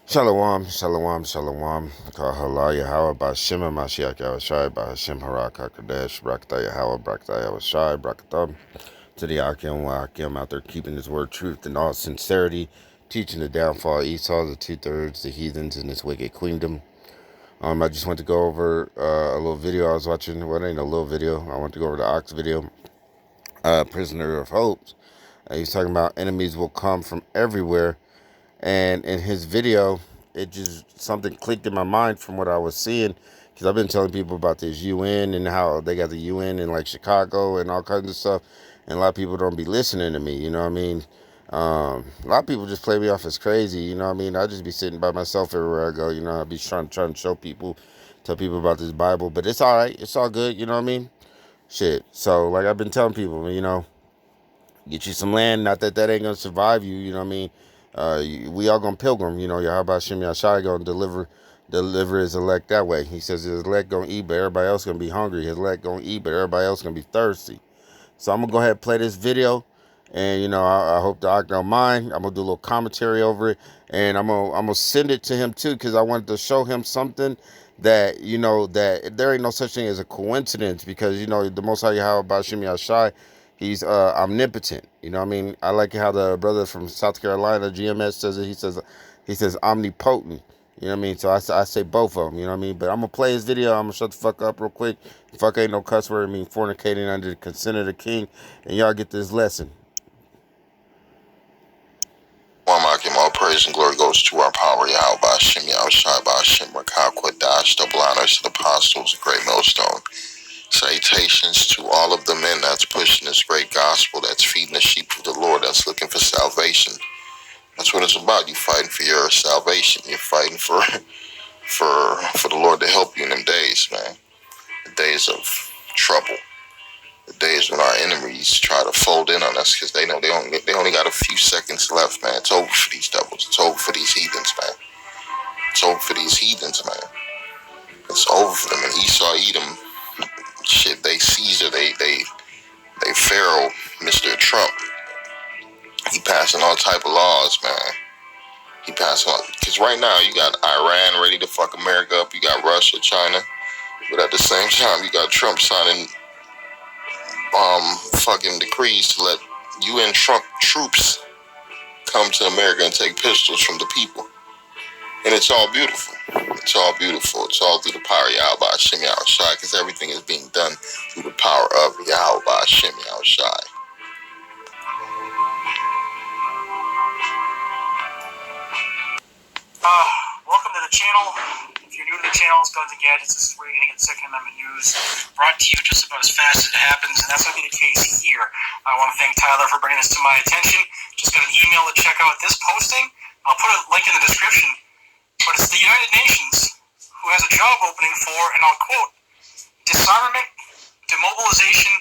Shalom, shalom, shalom. Kahala Yahweh Bashima Mashiach Yahushai Bahashim Harak HaKadosh Brakta Yahweh Brakta Yahushai Brakatam. To the Akim Wakim out there keeping his word truth in all sincerity, teaching the downfall of Esau, the 2/3, the heathens in this wicked queendom. I just went to go over a little video I was watching. Well, it ain't a little video. I went to go over the Ox video, Prisoner of Hopes. He's talking about enemies will come from everywhere. And in his video, it just something clicked in my mind from what I was seeing, because I've been telling people about this UN and how they got the UN in like Chicago and all kinds of stuff, and a lot of people don't be listening to me. You know what I mean? A lot of people just play me off as crazy. You know what I mean? I just be sitting by myself everywhere I go. You know, I be trying to show people, tell people about this Bible, but it's all right. It's all good. You know what I mean? Shit. So like I've been telling people, you know, get you some land. Not that that ain't gonna survive you. You know what I mean? We all gonna pilgrim. You know, Yahweh Shem Yashai gonna deliver his elect that way. He says his elect gonna eat, but everybody else gonna be hungry. His elect gonna eat, but everybody else gonna be thirsty. So I'm gonna go ahead and play this video, and you know, I hope the Ark don't mind. I'm gonna do a little commentary over it, and I'm gonna send it to him too, because I wanted to show him something that, you know, that there ain't no such thing as a coincidence, because you know the Most High Yahweh Shem Yashai, he's omnipotent. You know what I mean? I like how the brother from South Carolina, GMS, says it. He says omnipotent. You know what I mean? So I say both of them. You know what I mean? But I'm gonna play his video. I'm gonna shut the fuck up real quick. Fuck ain't no cuss word. I mean fornicating under the consent of the king. And y'all get this lesson. All praise and glory goes to our power, Yahweh, Hashem, Yahushai, Hashem, Rakah, Quadash, double honors to the apostles, the great millstone. Salutations to all of the men that's pushing this great gospel, that's feeding the sheep of the Lord, that's looking for salvation. That's what it's about. You're fighting for your salvation. You're fighting for the Lord to help you in them days, man. The days of trouble. The days when our enemies try to fold in on us because they know they only got a few seconds left, man. It's over for these devils. It's over for these heathens, man. It's over for these heathens, man. It's over for them. And Esau, Edom, shit, they Caesar, they Pharaoh, Mr. Trump. He passing all type of laws, man. He passing on, because right now you got Iran ready to fuck America up. You got Russia, China, but at the same time you got Trump signing fucking decrees to let UN Trump troops come to America and take pistols from the people. And it's all beautiful. It's all beautiful. It's all through the power of Yahweh Hashem Yahushai, because everything is being done through the power of Yahweh Hashem Yahushai. Welcome to the channel. If you're new to the channel, it's Guns and Gadgets. This is where you're going to get Second Amendment news brought to you just about as fast as it happens, and that's going to be the case here. I want to thank Tyler for bringing this to my attention. Just got an email to check out this posting. I'll put a link in the description, but it's the United Nations who has a job opening for, and I'll quote, disarmament, demobilization,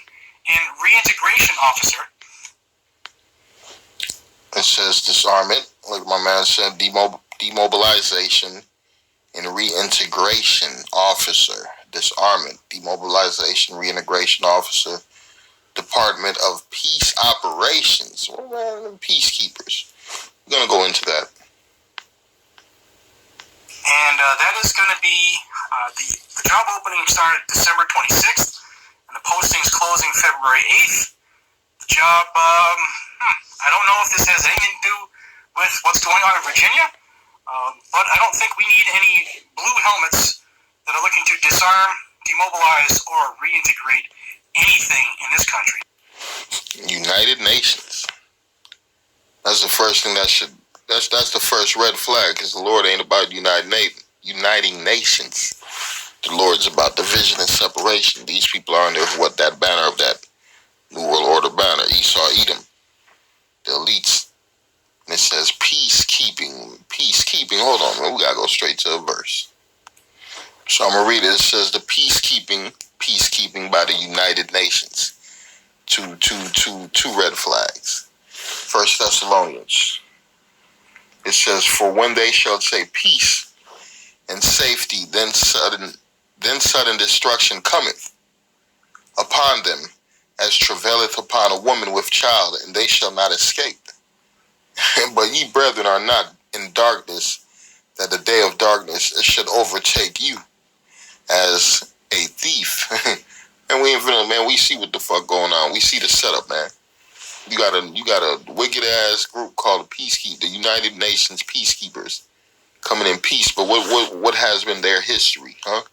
and reintegration officer. It says disarmament, like my man said, demobilization and reintegration officer. Disarmament, demobilization, reintegration officer, Department of Peace Operations. What are them peacekeepers? We're going to go into that. And that is going to be, the job opening started December 26th, and the posting is closing February 8th. The job, I don't know if this has anything to do with what's going on in Virginia, but I don't think we need any blue helmets that are looking to disarm, demobilize, or reintegrate anything in this country. United Nations. That's the first thing that's the first red flag, because the Lord ain't about uniting nations. The Lord's about division and separation. These people are under that banner of that New World Order banner, Esau, Edom, the elites. And it says peacekeeping. Hold on, man. We gotta go straight to a verse. So I'm gonna read it. It says the peacekeeping by the United Nations. Two red flags. 1 Thessalonians. It says, for when they shall say peace and safety, then sudden destruction cometh upon them, as travaileth upon a woman with child, and they shall not escape. But ye, brethren, are not in darkness, that the day of darkness should overtake you as a thief. And we ain't finna, man, we see what the fuck going on. We see the setup, man. You got a wicked ass group called the Peacekeepers, the United Nations Peacekeepers, coming in peace. But what has been their history, huh?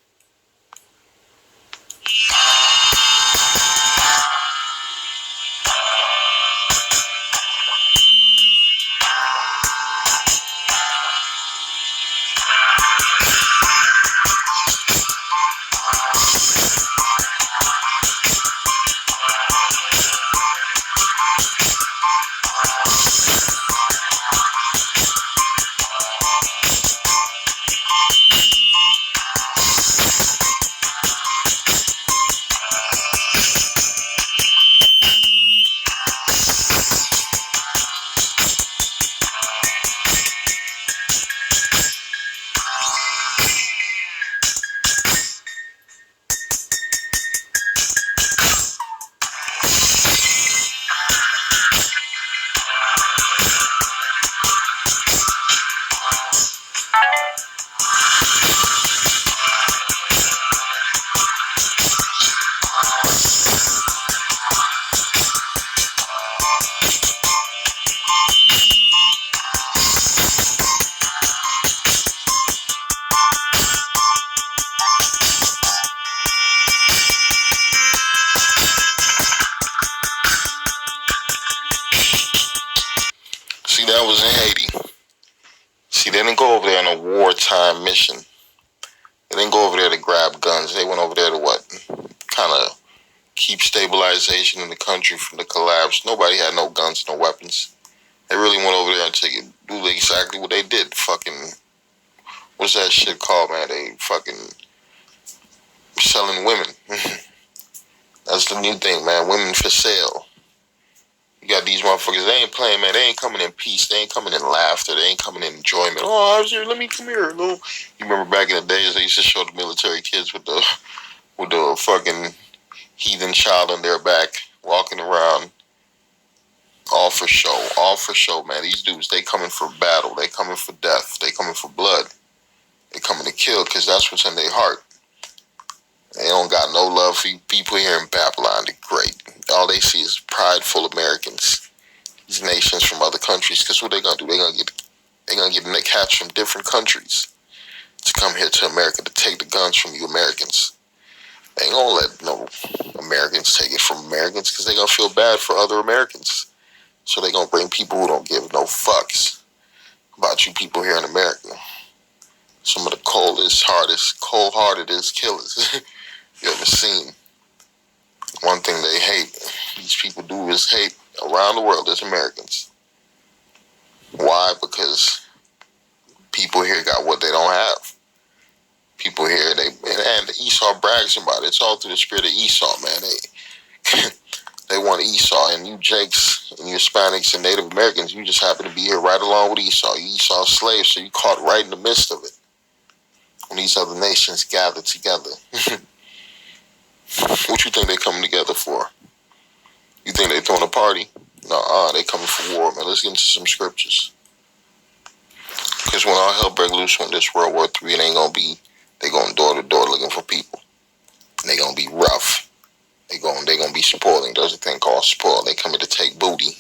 See, that was in Haiti. See, they didn't go over there on a wartime mission. They didn't go over there to grab guns. They went over there to what? Kind of keep stabilization in the country from the collapse. Nobody had no guns, no weapons. They really went over there and do exactly what they did. Fucking, what's that shit called, man? They fucking selling women. That's the new thing, man. Women for sale. You got these motherfuckers, they ain't playing, man. They ain't coming in peace. They ain't coming in laughter. They ain't coming in enjoyment. Oh, I was here. Let me come here. No. You remember back in the days, they used to show the military kids with the fucking heathen child on their back, walking around, all for show, man. These dudes, they coming for battle. They coming for death. They coming for blood. They coming to kill because that's what's in their heart. They don't got no love for people here in Babylon. They're great. All they see is prideful Americans, these nations from other countries. Because what they gonna do? They gonna get cats from different countries to come here to America to take the guns from you Americans. They ain't gonna let no Americans take it from Americans because they gonna feel bad for other Americans. So they gonna bring people who don't give no fucks about you people here in America. Some of the cold-heartedest killers you ever seen. One thing they hate, these people do is hate around the world as Americans. Why? Because people here got what they don't have. People here, and Esau brags about it. It's all through the spirit of Esau, man. They want Esau, and you Jakes and you Hispanics and Native Americans, you just happen to be here right along with Esau. You Esau's slaves, so you caught right in the midst of it. When these other nations gather together. What you think they coming together for? You think they throwing a party? No, they coming for war, man. Let's get into some scriptures. Because when all hell break loose on this World War III, it ain't gonna be, they going door to door looking for people. And they gonna be rough. They gonna be spoiling. There's a thing called spoil. They coming to take booty.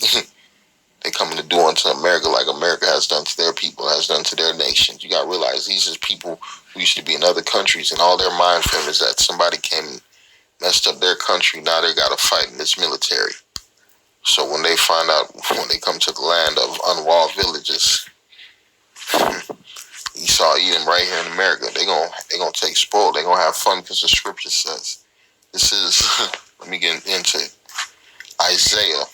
They coming to do unto America like America has done to their people, has done to their nations. You gotta realize these is people who used to be in other countries, and all their mind frame is that somebody came and messed up their country. Now they gotta fight in this military. So when they find out, when they come to the land of unwalled villages, Esau, Edom, right here in America, they gonna take spoil. They gonna have fun because the scripture says. This is, let me get into it. Isaiah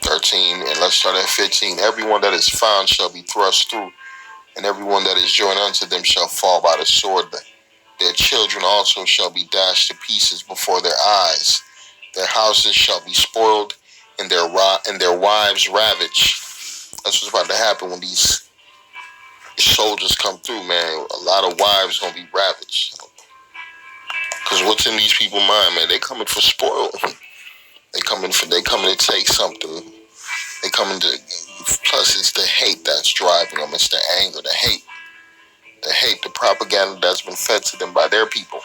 13, and let's start at 15. Everyone that is found shall be thrust through, and everyone that is joined unto them shall fall by the sword. Their children also shall be dashed to pieces before their eyes. Their houses shall be spoiled, and their wives ravaged. That's what's about to happen when these soldiers come through, man. A lot of wives gonna be ravaged. Because what's in these people's mind, man? They coming for spoil. They coming to take something. They coming to Plus, it's the hate that's driving them. It's the anger, the hate, the propaganda that's been fed to them by their people.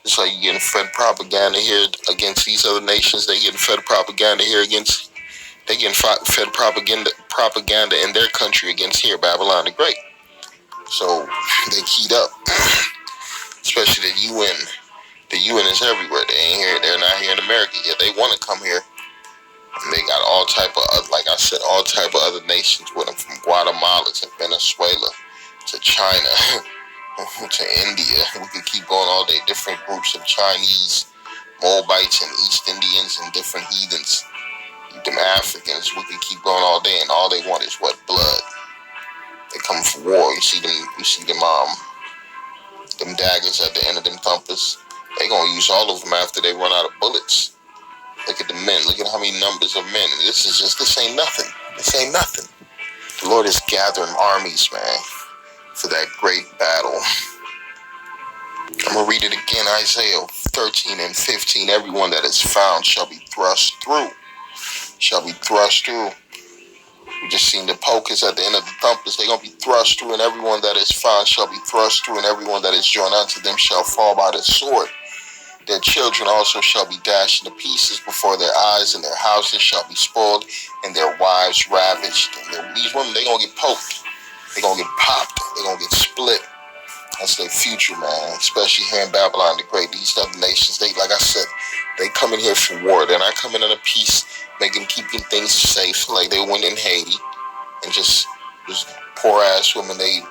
It's like you're getting fed propaganda here against these other nations. They getting fed propaganda here against. They getting fed propaganda in their country against here, Babylon the Great. So they keyed up, especially the UN. The UN is everywhere. They ain't here. They're not here in America yet. They want to come here. And they got all type of, like I said, all type of other nations with them, from Guatemala to Venezuela to China to India. We could keep going all day. Different groups of Chinese, Moabites, and East Indians, and different heathens. Them Africans. We could keep going all day, and all they want is what? Blood. They come for war. You see them daggers at the end of them thumpers. They gonna use all of them after they run out of bullets. Look at the men. Look at how many numbers of men. This ain't nothing. This ain't nothing. The Lord is gathering armies, man, for that great battle. I'm going to read it again. Isaiah 13 and 15. Everyone that is found shall be thrust through. Shall be thrust through. We just seen the pokers at the end of the thumpers. They're going to be thrust through, and everyone that is found shall be thrust through, and everyone that is joined unto them shall fall by the sword. Their children also shall be dashed into pieces before their eyes, and their houses shall be spoiled, and their wives ravaged. And these women, they're going to get poked. They're going to get popped. They're going to get split. That's their future, man, especially here in Babylon the Great. These other nations, they, like I said, they come in here for war. They're not coming in a peace, keeping things safe like they went in Haiti and just poor ass women. They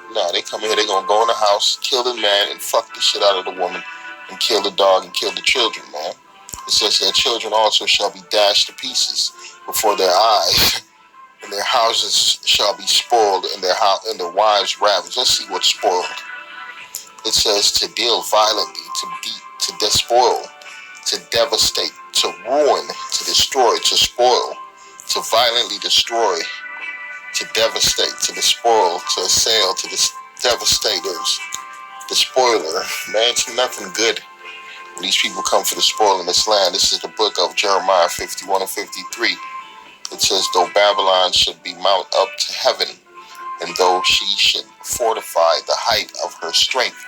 come in here, they going to go in the house, kill the man, and fuck the shit out of the woman, and kill the dog and kill the children, man. It says their children also shall be dashed to pieces before their eyes, and their houses shall be spoiled, and their wives ravaged. Let's see what's spoiled. It says to deal violently, to beat, to despoil, to devastate, to ruin, to destroy, to spoil, to violently destroy, to devastate, to despoil, to assail, to devastators, the spoiler. Man, it's nothing good when these people come for the spoil in this land. This is the book of Jeremiah 51 and 53. It says, though Babylon should be mount up to heaven, and though she should fortify the height of her strength,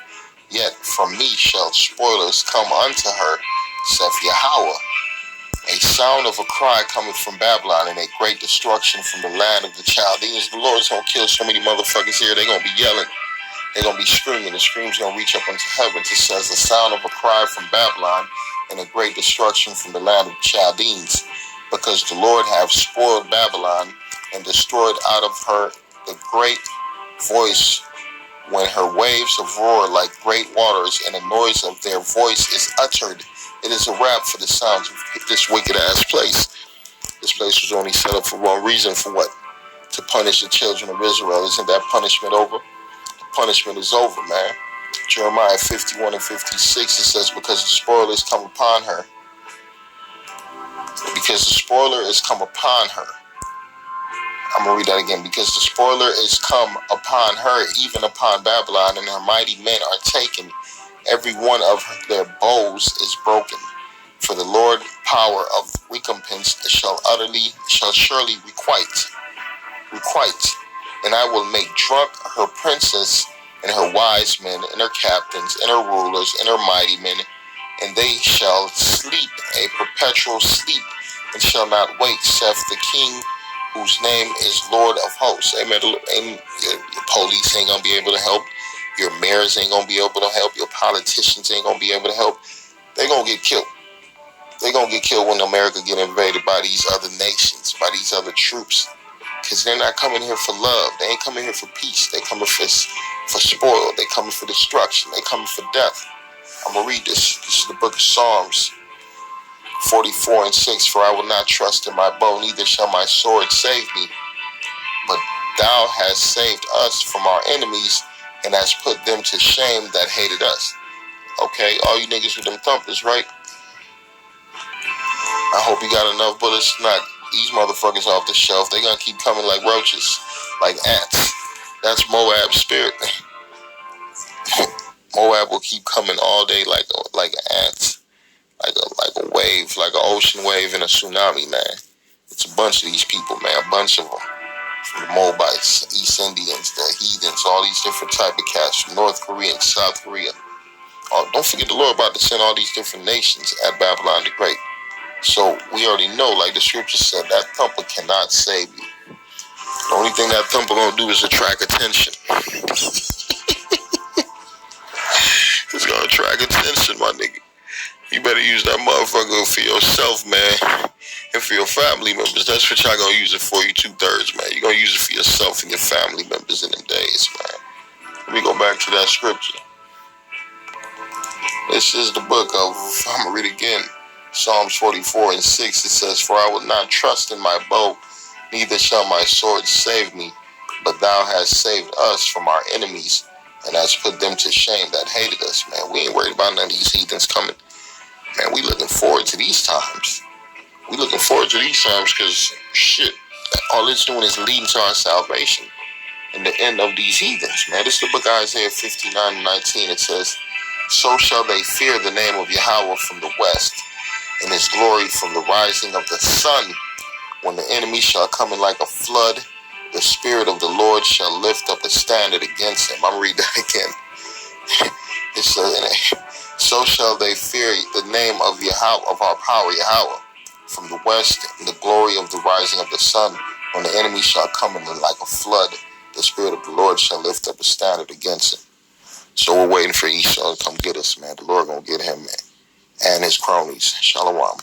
yet from me shall spoilers come unto her, saith Yahweh. A sound of a cry cometh from Babylon, and a great destruction from the land of the Chaldeans. The Lord's going to kill so many motherfuckers here. They're going to be yelling. They're going to be screaming. The scream's going to reach up into heaven. It says the sound of a cry from Babylon, and a great destruction from the land of the Chaldeans, because the Lord hath spoiled Babylon, and destroyed out of her the great voice, when her waves have roared like great waters, and the noise of their voice is uttered. It is a rap for the sounds of this wicked ass place. This place was only set up for one reason. For what? To punish the children of Israel. Isn't that punishment over? The punishment is over, man. Jeremiah 51 and 56, it says, because the spoiler is come upon her. Because the spoiler is come upon her. I'm going to read that again. Because the spoiler is come upon her, even upon Babylon, and her mighty men are taken. Every one of their bows is broken. For the Lord power of recompense shall surely requite. And I will make drunk her princes, and her wise men, and her captains, and her rulers, and her mighty men, and they shall sleep a perpetual sleep, and shall not wake, saith the King, whose name is Lord of hosts. Amen. Your police ain't gonna be able to help. Your mayors ain't gonna be able to help. Your politicians ain't gonna be able to help. They gonna get killed. They gonna get killed when America get invaded by these other nations, by these other troops. Because they're not coming here for love. They ain't coming here for peace. They coming for spoil. They coming for destruction. They coming for death. I'm gonna read this. This is the book of Psalms 44 and 6. For I will not trust in my bow, neither shall my sword save me. But thou hast saved us from our enemies, and hast put them to shame that hated us. Okay, all you niggas with them thumpers, right? I hope you got enough bullets to knock these motherfuckers off the shelf. They gonna keep coming like roaches, like ants. That's Moab's spirit. Moab will keep coming all day like ants. Like a wave, like an ocean wave and a tsunami, man. It's a bunch of these people, man, a bunch of them. from the Moabites, East Indians, the heathens, all these different type of cats from North Korea and South Korea. Don't forget the Lord about to send all these different nations at Babylon the Great. So we already know, like the scripture said, that thumper cannot save you. The only thing that thumper gonna do is attract attention. It's gonna attract attention, my nigga. You better use that motherfucker for yourself, man. And for your family members. That's what y'all gonna use it for, you 2/3, man. You're gonna use it for yourself and your family members in them days, man. Let me go back to that scripture. This is the book of, I'm gonna read again, Psalms 44:6. It says, "For I will not trust in my bow, neither shall my sword save me. But thou hast saved us from our enemies, and hast put them to shame that hated us." Man, we ain't worried about none of these heathens coming. Man, we looking forward to these times. We looking forward to these times because, shit, all it's doing is leading to our salvation and the end of these heathens, man. This is the book of Isaiah 59:19. It says, "So shall they fear the name of Yahweh from the west, and his glory from the rising of the sun. When the enemy shall come in like a flood, the Spirit of the Lord shall lift up a standard against him." I'm going to read that again. It says, "So shall they fear the name of Yahweh, of our power, Yahweh, from the west, and the glory of the rising of the sun. When the enemy shall come in like a flood, the Spirit of the Lord shall lift up a standard against him." So we're waiting for Esau to come get us, man. The Lord gonna get him, man, and his cronies. Shalom.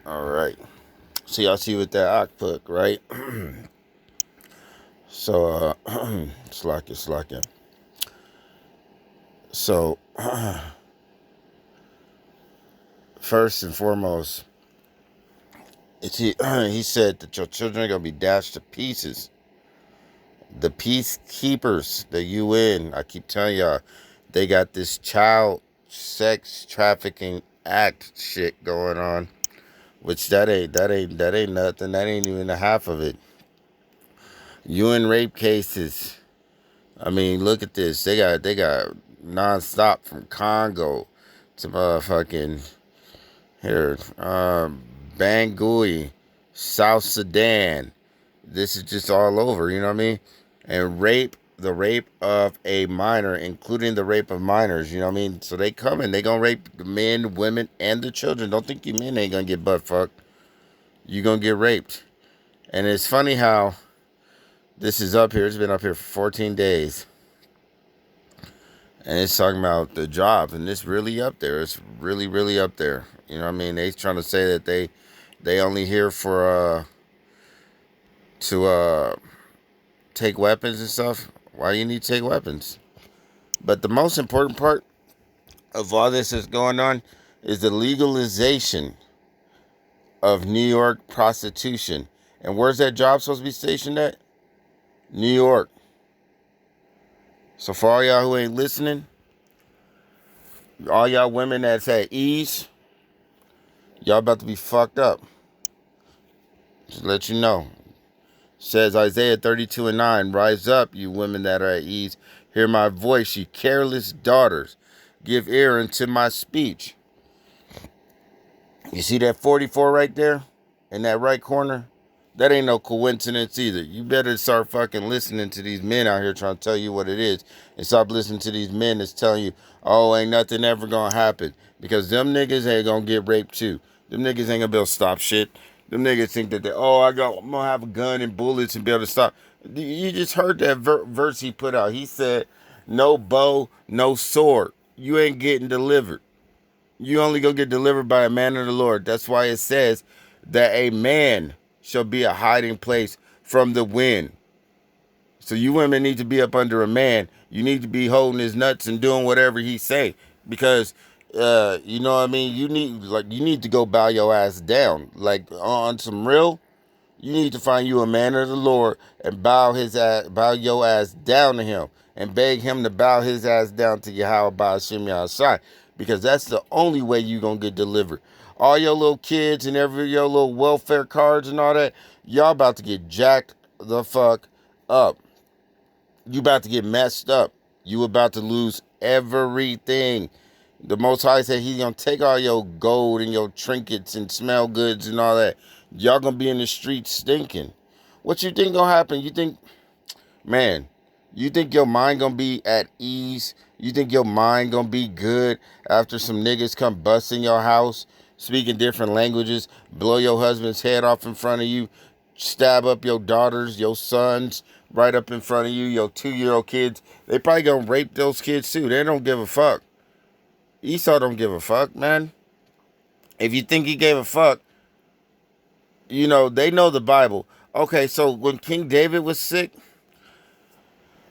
All right. So y'all see with that Akpuk, right? So, slacking. So, first and foremost, he said that your children are going to be dashed to pieces. The peacekeepers, the UN, I keep telling y'all, they got this child sex trafficking act shit going on, which that ain't nothing. That ain't even the half of it. UN rape cases. I mean, look at this. They got nonstop from Congo to motherfucking here, Bangui, South Sudan. This is just all over, you know what I mean? And the rape of a minor, including the rape of minors, you know what I mean? So they coming, they gonna rape the men, women, and the children. Don't think you men ain't gonna get butt fucked. You gonna get raped. And it's funny how this is up here. It's been up here for 14 days. And it's talking about the jobs, and it's really up there. It's really, really up there. You know what I mean? They trying to say that they only here for to take weapons and stuff. Why do you need to take weapons? But the most important part of all this is going on is the legalization of New York prostitution. And where's that job supposed to be stationed at? New York. So for all y'all who ain't listening, all y'all women that's at ease, y'all about to be fucked up. Just to let you know. Says Isaiah 32:9, "Rise up, you women that are at ease. Hear my voice, ye careless daughters. Give ear unto my speech." You see that 44 right there? In that right corner? That ain't no coincidence either. You better start fucking listening to these men out here trying to tell you what it is. And stop listening to these men that's telling you, oh, ain't nothing ever gonna happen. Because them niggas ain't gonna get raped too. Them niggas ain't gonna be able to stop shit. Them niggas think that I'm gonna have a gun and bullets and be able to stop. You just heard that verse he put out. He said, no bow, no sword. You ain't getting delivered. You only gonna get delivered by a man of the Lord. That's why it says that a man shall be a hiding place from the wind. So you women need to be up under a man. You need to be holding his nuts and doing whatever he say. Because you know what I mean? You need to go bow your ass down. Like on some real, you need to find you a man of the Lord and bow your ass down to him and beg him to bow his ass down to Yahweh Ba'ashem Yahashai, because that's the only way you gonna get delivered. All your little kids and your little welfare cards and all that, y'all about to get jacked the fuck up. You about to get messed up. You about to lose everything. The Most High said He's gonna take all your gold and your trinkets and smell goods and all that. Y'all gonna be in the streets stinking. What you think gonna happen? You think, man, you think your mind gonna be at ease? You think your mind gonna be good after some niggas come bust in your house, speaking different languages, blow your husband's head off in front of you, stab up your daughters, your sons, right up in front of you, your 2-year-old kids? They probably gonna rape those kids too. They don't give a fuck. Esau don't give a fuck, man. If you think he gave a fuck, they know the Bible. Okay, so when King David was sick,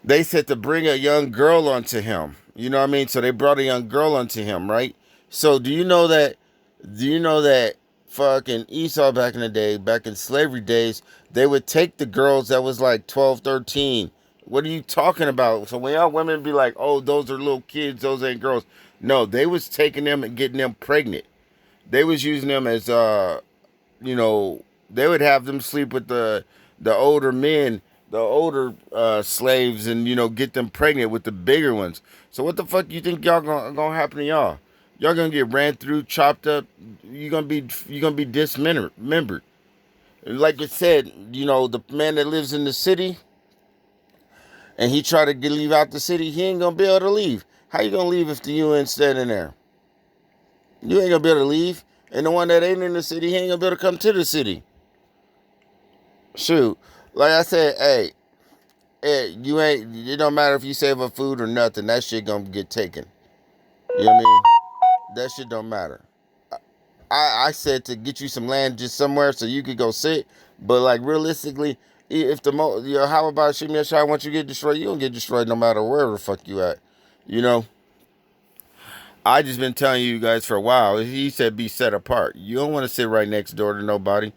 they said to bring a young girl unto him. You know what I mean? So they brought a young girl unto him, right? So do you know that fucking Esau back in the day, back in slavery days, they would take the girls that was like 12, 13. What are you talking about? So when y'all women be like, oh, those are little kids, those ain't girls. No, they was taking them and getting them pregnant. They was using them as they would have them sleep with the older men, the older slaves, and get them pregnant with the bigger ones. So what the fuck you think y'all gonna happen to y'all? Y'all gonna get ran through, chopped up. You're gonna be dismembered. Like it said, the man that lives in the city and he try to leave out the city, he ain't gonna be able to leave. How you gonna leave if the UN standing there? You ain't gonna be able to leave. And the one that ain't in the city, he ain't gonna be able to come to the city. Shoot. Like I said, hey, it don't matter if you save up food or nothing, that shit gonna get taken. You know what I mean? That shit don't matter. I said to get you some land just somewhere so you could go sit, but like realistically, if how about Shimmy Ashai, once you get destroyed, you don't get destroyed no matter where the fuck you at. I just been telling you guys for a while. He said be set apart. You don't want to sit right next door to nobody.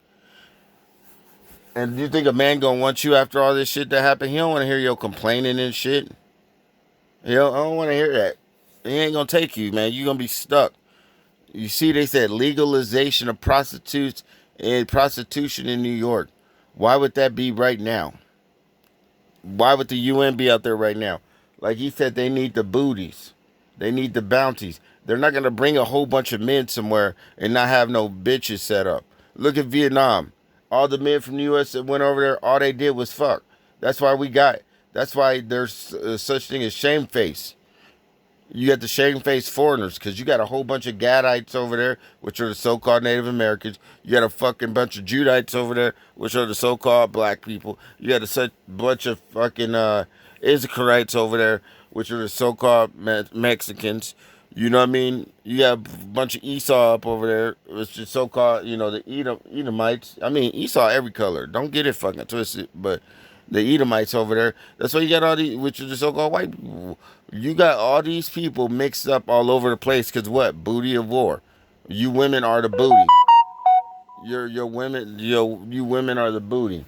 And you think a man gonna want you after all this shit that happened? He don't want to hear your complaining and shit. I don't want to hear that. He ain't gonna take you, man. You gonna be stuck. You see, they said legalization of prostitutes and prostitution in New York. Why would that be right now? Why would the UN be out there right now? Like he said, they need the booties. They need the bounties. They're not going to bring a whole bunch of men somewhere and not have no bitches set up. Look at Vietnam. All the men from the U.S. that went over there, all they did was fuck. That's why there's such thing as shamefaced. You got the shamefaced foreigners because you got a whole bunch of Gadites over there, which are the so-called Native Americans. You got a fucking bunch of Judites over there, which are the so-called black people. You got a bunch of fucking Issacharites over there, which are the so-called Mexicans. You know what I mean? You got a bunch of Esau up over there, which is so-called, the Edomites. I mean, Esau every color. Don't get it fucking twisted, but the Edomites over there. That's why you got all these, which are the so-called white people. You got all these people mixed up all over the place. Cause what? Booty of war. You women are the booty. Your women. You women are the booty.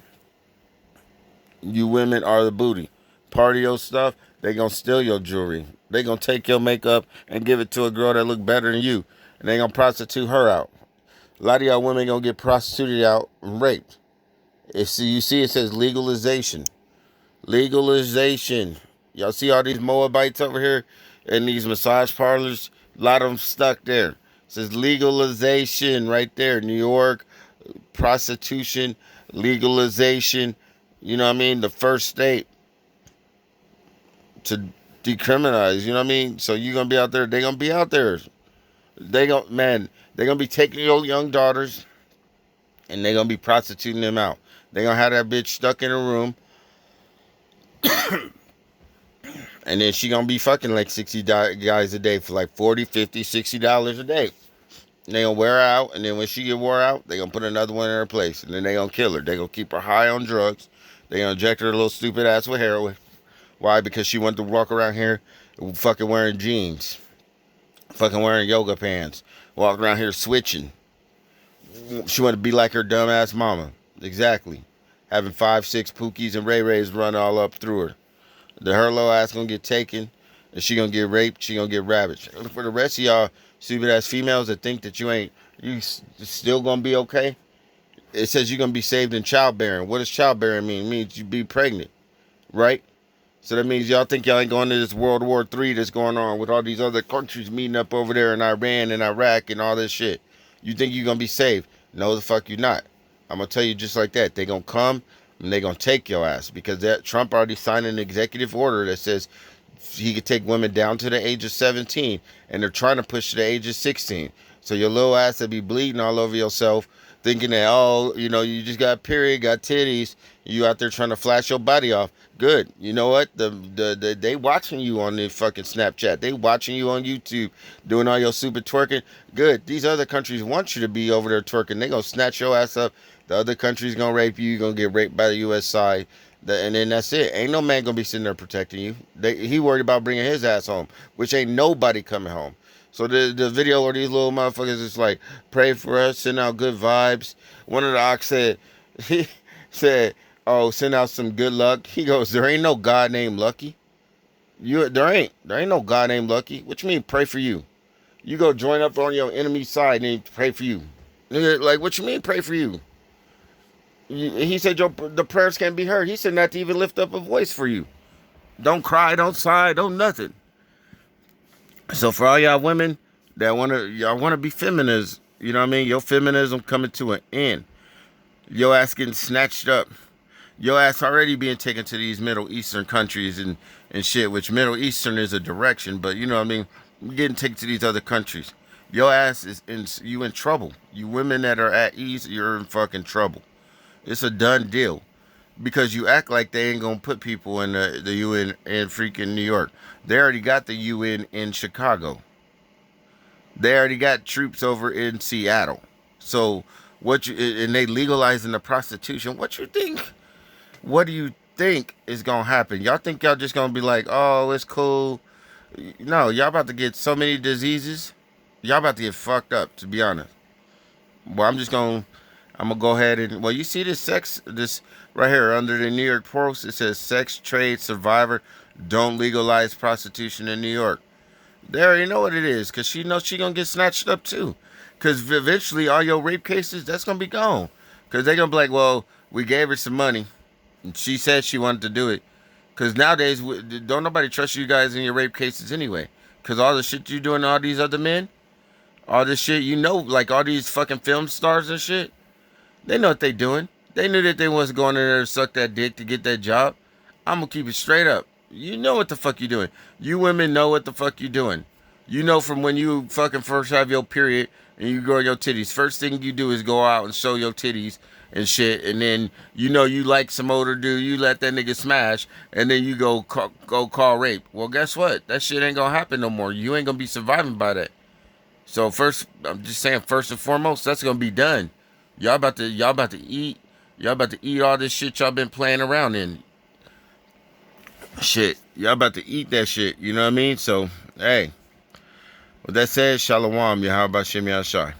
You women are the booty. Part of your stuff. They gonna steal your jewelry. They gonna take your makeup and give it to a girl that look better than you, and they gonna prostitute her out. A lot of y'all women gonna get prostituted out and raped. You see, it says legalization. Legalization. Y'all see all these Moabites over here in these massage parlors? A lot of them stuck there. It says legalization right there. New York, prostitution, legalization. You know what I mean? The first state to decriminalize. You know what I mean? So you're going to be out there. They're going to be out there. They're going to be taking your young daughters and they're going to be prostituting them out. They're going to have that bitch stuck in a room. And then she going to be fucking like 60 guys a day for like $40, $50, $60 a day. And they going to wear her out. And then when she get wore out, they going to put another one in her place. And then they going to kill her. They going to keep her high on drugs. They going to inject her little stupid ass with heroin. Why? Because she wanted to walk around here fucking wearing jeans. Fucking wearing yoga pants. Walking around here switching. She wanted to be like her dumbass mama. Exactly. Having 5, 6 Pookies and Ray Rays run all up through her. Her little ass gonna get taken, and she gonna get raped, she gonna get ravaged. For the rest of y'all stupid ass females that think that you still gonna be okay, it says you're gonna be saved in childbearing. What does childbearing mean? It means you be pregnant, right? So that means y'all think y'all ain't going to this World War III that's going on with all these other countries meeting up over there in Iran and Iraq and all this shit. You think you're going to be safe? No, the fuck you not. I'm going to tell you just like that. They going to come and they going to take your ass because that Trump already signed an executive order that says he could take women down to the age of 17, and they're trying to push to the age of 16. So your little ass will be bleeding all over yourself, thinking that, oh, you know, you just got a period, got titties, you out there trying to flash your body off. Good. You know what? They watching you on the fucking Snapchat. They watching you on YouTube doing all your super twerking. Good. These other countries want you to be over there twerking. They gonna snatch your ass up. The other country's gonna rape you. You're gonna get raped by the U.S. side. And then that's it. Ain't no man gonna be sitting there protecting you. He worried about bringing his ass home, which ain't nobody coming home. So the video where these little motherfuckers is like, pray for us, send out good vibes. One of the ox said, he said, oh, send out some good luck. He goes, there ain't no God named Lucky. There ain't no God named Lucky. What you mean pray for you? You go join up on your enemy's side and pray for you. Like, what you mean pray for you? He said the prayers can't be heard. He said not to even lift up a voice for you. Don't cry, don't sigh, don't nothing. So for all y'all women that y'all wanna be feminists, you know what I mean? Your feminism coming to an end. Your ass getting snatched up. Your ass already being taken to these Middle Eastern countries and shit, which Middle Eastern is a direction, but you know what I mean? You're getting taken to these other countries. Your ass is you in trouble. You women that are at ease, you're in fucking trouble. It's a done deal. Because you act like they ain't gonna put people in the UN in freaking New York. They already got the UN in Chicago. They already got troops over in Seattle. So and they legalizing the prostitution. What you think? What do you think is gonna happen? Y'all think y'all just gonna be like, oh, it's cool? No, y'all about to get so many diseases. Y'all about to get fucked up, to be honest. Well, I'm gonna go ahead and, well, you see this right here under the New York Post, it says sex trade survivor don't legalize prostitution in New York. They already know what it is, because she knows she gonna get snatched up too. Because eventually all your rape cases, that's gonna be gone. Because they're gonna be like, well, we gave her some money and she said she wanted to do it. Because nowadays, don't nobody trust you guys in your rape cases anyway. Because all the shit you doing to all these other men, all this shit, you know, like all these fucking film stars and shit, they know what they doing. They knew that they wasn't going in there to suck that dick to get that job. I'm gonna keep it straight up. You know what the fuck you doing. You women know what the fuck you doing. You know from when you fucking first have your period and you grow your titties. First thing you do is go out and show your titties and shit, and then you know you like some older dude, you let that nigga smash, and then you go call rape. Well, guess what? That shit ain't gonna happen no more. You ain't gonna be surviving by that. So first, I'm just saying, first and foremost, that's gonna be done. Y'all about to eat. Y'all about to eat all this shit y'all been playing around in. Shit. Y'all about to eat that shit. You know what I mean? So, hey. With that said, Shalom, Yahweh Shem Yahshai.